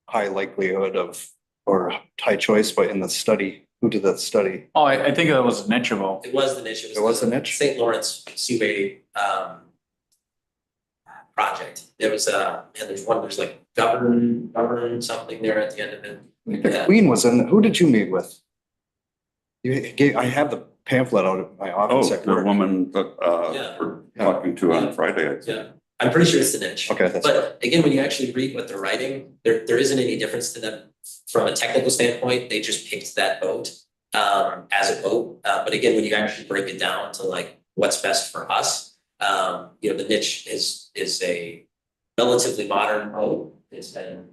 high likelihood of, or high choice, but in the study, who did that study? Oh, I think that was Nichebo. It was the Niche. It was the Niche? St. Lawrence Seaway project. There was and there's like govern something there at the end of it. The queen was in, who did you meet with? I have the pamphlet out at my office. Oh, at the work. woman that Yeah. we're talking to on Friday. I think. Yeah, I'm pretty sure it's the Niche. Okay, that's, But again, when you actually read what they're writing, there isn't any difference to them from a technical standpoint. They just picked that boat as a boat. But again, when you actually break it down to like what's best for us, you know, the Niche is a relatively modern boat. It's been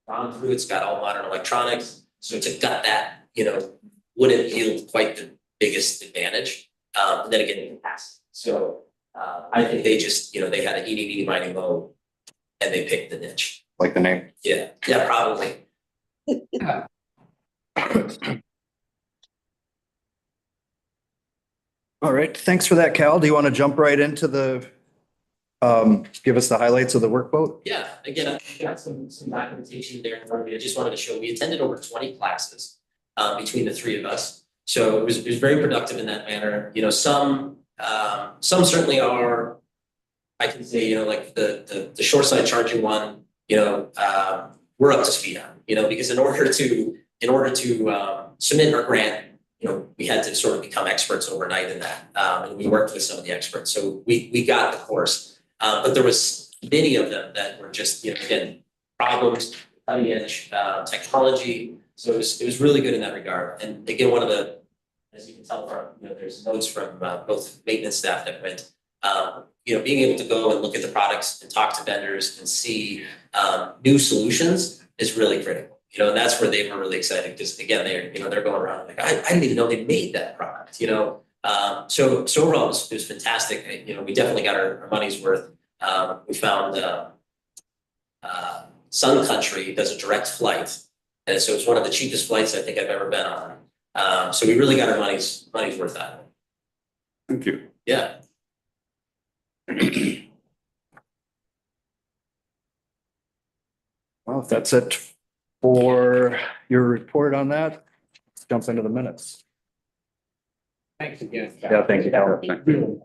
gone through. It's got all modern electronics. So to gut that, you know, wouldn't yield quite the biggest advantage. And then again, capacity. So I think they just, you know, they had an eeny, meeny, miny, and they picked the Niche. like the name. Yeah, probably. All right, thanks for that, Cal. Do you want to jump right into the, give us the highlights of the workboat? Yeah, again, I've got some documentation there in front of me. I just wanted to show, we attended over 20 classes between the 3 of us. So it was very productive in that manner. You know, some certainly are, I can say, you know, like the shoreside charging one, you know, we're up to speed on, you know, because in order to submit our grant, you know, we had to sort of become experts overnight in that. And we worked with some of the experts. So we got the course. But there was many of them that were just, you know, again, problems, cutting edge technology. So it was really good in that regard. And again, one of the as you can tell from, there's notes from both maintenance staff that went, being able to go and look at the products and talk to vendors and see new solutions is really critical. And that's where they were really excited because again, they're going around like, I didn't even know they made that product, So overall, it was fantastic. We definitely got our money's worth. We found Sun Country does a direct flight. And so it's one of the cheapest flights I think I've ever been on. So we really got our money's worth out of it. Thank you. Yeah. Well, if that's it for your report on that, let's jump into the minutes. Thanks again. Yeah, thank you, Cal. Thank you.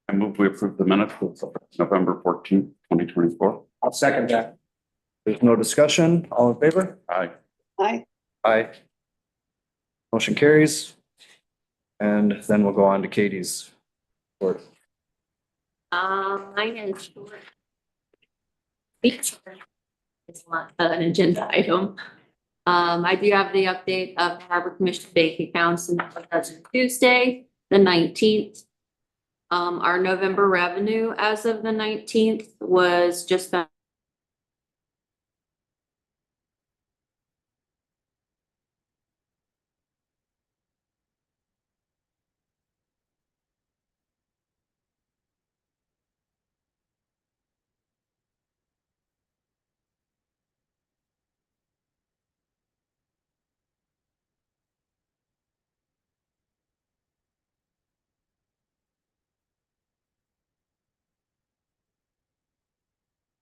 I move we approve the minutes of November 14th, 2024. I'll second that. There's no discussion. All in favor? Aye. Aye. Aye. Motion carries. And then we'll go on to Katie's report. Mine is short. It's not an agenda item. I do have the update of the Harbor Commission bank accounts, and that's Tuesday, the 19th. Our November revenue as of the 19th was just that.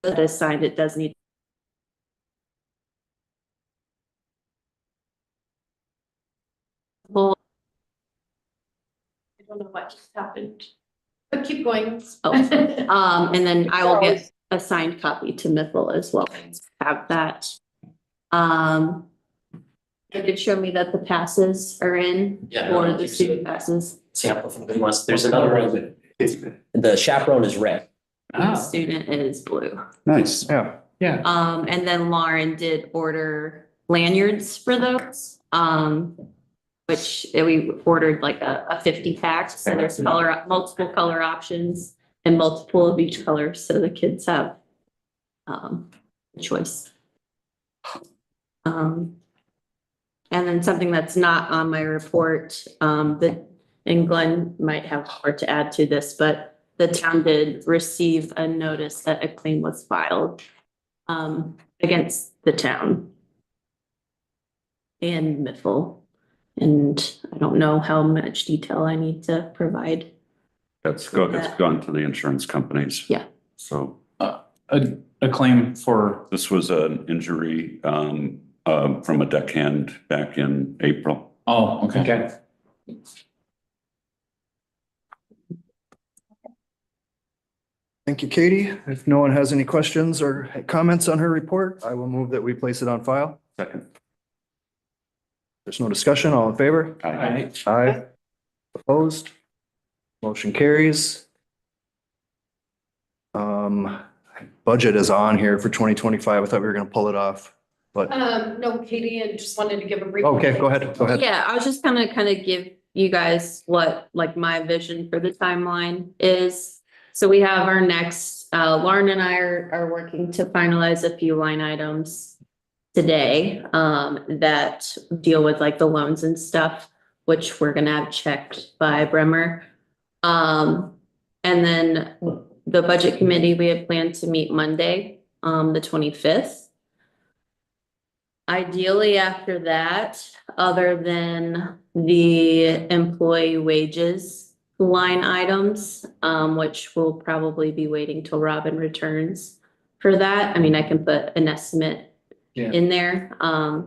That is signed, it does need. Well, I don't know what just happened, but keep going. and then I will get a signed copy to Mithil as well, have that. It did show me that the passes are in Yeah, for no, the it's student passes. Sample from the ones. There's another one. The chaperone is red. The student is blue. Nice. Yeah. Yeah. And then Lauren did order lanyards for those, which we ordered like a 50 pack. So there's multiple color options and multiple of each color. So the kids have choice. And then something that's not on my report, and Glenn might have more to add to this, but the town did receive a notice that a claim was filed against the town and Mithil. And I don't know how much detail I need to provide. It's gone to the insurance companies. Yeah. So A claim for, this was an injury from a deckhand back in April. oh, okay. Okay. Thank you, Katie. If no one has any questions or comments on her report, I will move that we place it on file. Second. There's no discussion. All in favor? Aye. Aye. Opposed? Motion carries. Budget is on here for 2025. I thought we were going to pull it off, but No, Katie, I just wanted to give a brief. okay, go ahead. Go ahead. Yeah, I was just kind of give you guys what like my vision for the timeline is. So we have our next, Lauren and I are working to finalize a few line items today that deal with like the loans and stuff, which we're gonna have checked by Bremer. And then the budget committee, we had planned to meet Monday, the 25th. Ideally after that, other than the employee wages line items, which will probably be waiting till Robin returns for that. I mean, I can put an estimate in there. I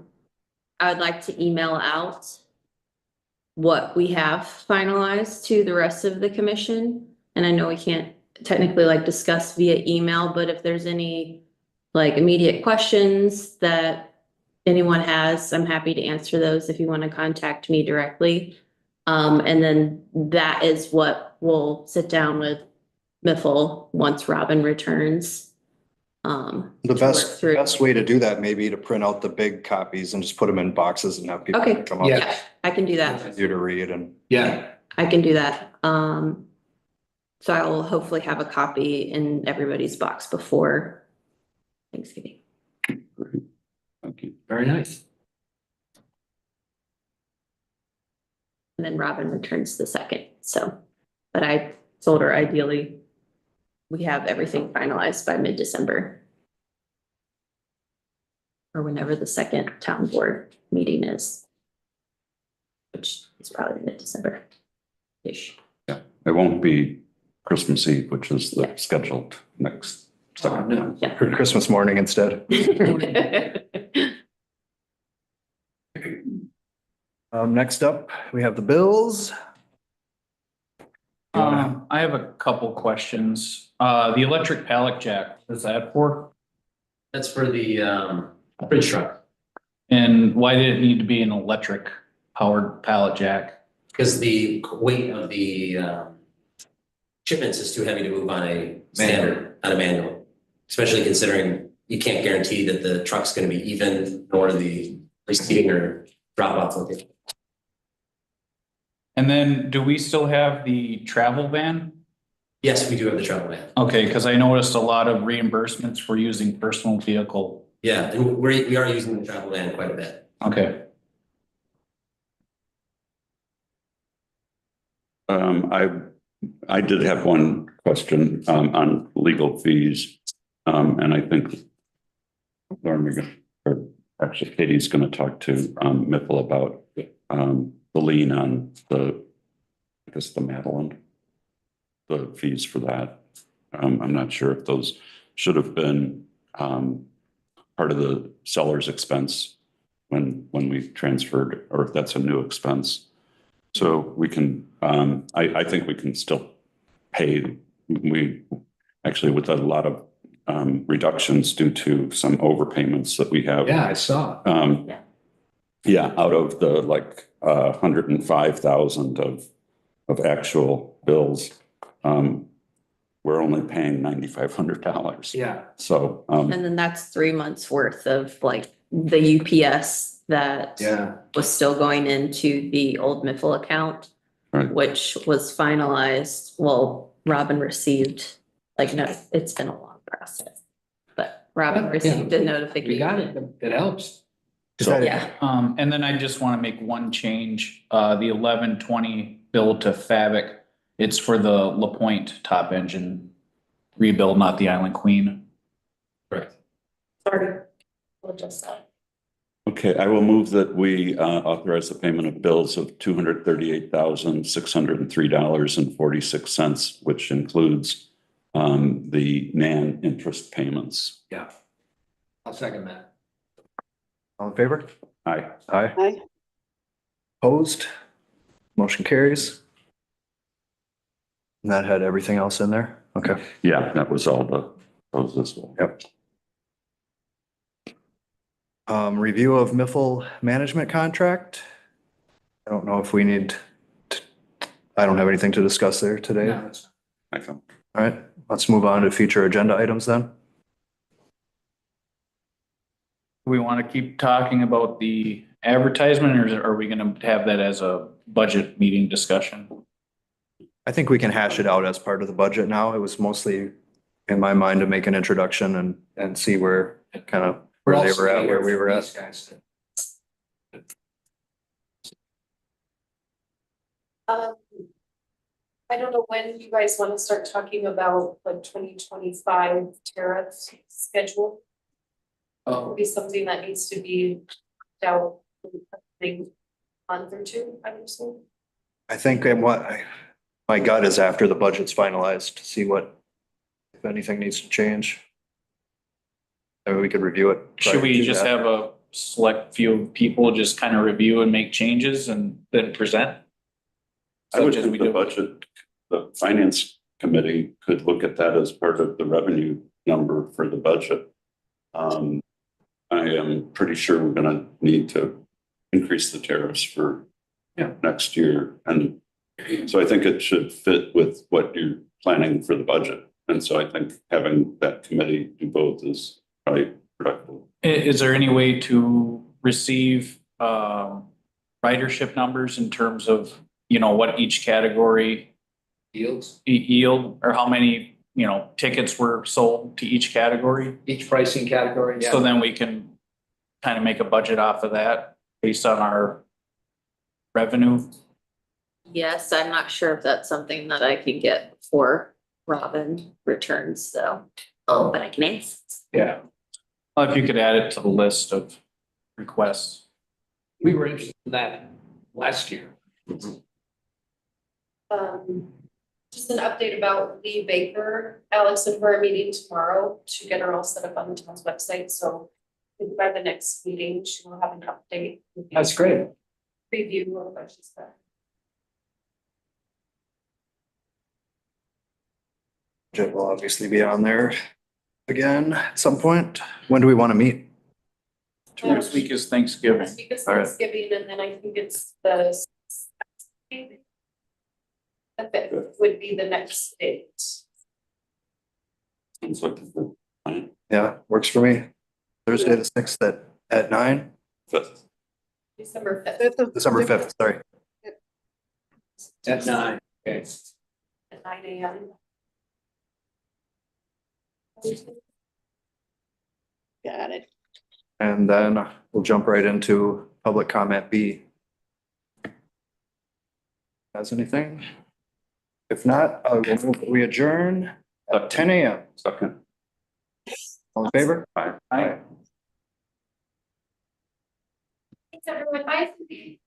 would like to email out what we have finalized to the rest of the commission. And I know we can't technically like discuss via email, but if there's any like immediate questions that anyone has, I'm happy to answer those if you want to contact me directly. And then that is what we'll sit down with Mithil once Robin returns. The to work best through. way to do that may be to print out the big copies and just put them in boxes and have people Okay. pick them up. Yeah. Yeah, I can do that. Easier to read and. Yeah, I can do that. So I will hopefully have a copy in everybody's box before Thanksgiving. Thank you. very nice. And then Robin returns the second, so, but I told her ideally we have everything finalized by mid-December. Or whenever the second town board meeting is. Which is probably mid-December-ish. Yeah, it won't be Christmas Eve, which is the Yeah. scheduled next. Oh, no. Yeah. For Christmas morning instead. Next up, we have the bills. I have a couple questions. The electric pallet jack, is that for? That's for the bridge truck, And why did it need to be an electric powered pallet jack? because the weight of the shipments is too heavy to move on a standard, on a manual. Especially considering you can't guarantee that the truck's gonna be even, nor the receiving or drop off location. And then do we still have the travel van? Yes, we do have the travel van. Okay, because I noticed a lot of reimbursements for using personal vehicle. Yeah, and we are using the travel van quite a bit. Okay. I did have one question on legal fees. And I think Lauren, or actually Katie's going to talk to Miffle about the lien on the, I guess, the Madeline, the fees for that. I'm not sure if those should have been part of the seller's expense when we transferred, or if that's a new expense. So we can, I think we can still pay. We actually, with a lot of reductions due to some overpayments that we have. Yeah, I saw. Yeah. Yeah, out of the like 105,000 of actual bills, we're only paying $9,500. Yeah. So And then that's 3 months worth of like the UPS that Yeah. was still going into the old Miffle account, Right. which was finalized. Well, Robin received, like, no, it's been a long process. But Robin Yeah. received a You notification. got it. It helps. So- Yeah, And then I just want to make one change, the 1120 bill to Fabric. It's for the LaPointe top engine rebuild, not the Island Queen. Correct. Sorry. We'll adjust that. Okay, I will move that we authorize the payment of bills of $238,603.46, which includes the NAN interest payments. Yeah. I'll second that. All in favor? Aye. Aye. Aye. Opposed? Motion carries. And that had everything else in there? Okay. Yeah, that was all those as well. Yep. Review of Miffle management contract. I don't know if we need, I don't have anything to discuss there today. No, All it's- I think. right, let's move on to future agenda items then. Do we want to keep talking about the advertisement, or are we going to have that as a budget meeting discussion? I think we can hash it out as part of the budget now. It was mostly in my mind to make an introduction and see where kind of where they were at, where we were at. These guys. I don't know when you guys want to start talking about like 2025 tariff schedule. Oh, Be something that needs to be out in a month or two, I would assume. I think my gut is after the budget's finalized to see what, if anything needs to change. Maybe we could review it. Should we just have? have a select few of people just kind of review and make changes and then present? I would Such as think we the do. budget, the finance committee could look at that as part of the revenue number for the budget. I am pretty sure we're gonna need to increase the tariffs for next year. And so I think it should fit with what you're planning for the budget. And so I think having that committee do both is probably productive. Is there any way to receive ridership numbers in terms of, you know, what each category Yields, yield, or how many, you know, tickets were sold to each category? each pricing category, yeah. So then we can kind of make a budget off of that based on our revenue. Yes, I'm not sure if that's something that I can get before Robin returns, so, but I can ask. Yeah. Well, if you could add it to the list of requests. We were interested in that last year. Just an update about Lee Baker. Alex and her are meeting tomorrow to get her all set up on the town's website, so maybe by the next meeting, she will have an update. That's great. Preview of what she said. Budget will obviously be on there again at some point. When do we want to meet? Next week is Thanksgiving. This week is All right. Thanksgiving, and then I think it's the fifth would be the next date. Sounds like a good plan. Yeah, works for me. Thursday the 6th at 9, Fifth. December fifth. December 5th, sorry. At 9. Okay. At 9 AM. Got it. And then we'll jump right into public comment B. Has anything? If not, we adjourn at 10 AM. Second. All in favor? Aye. Aye. Thanks, everyone. Bye.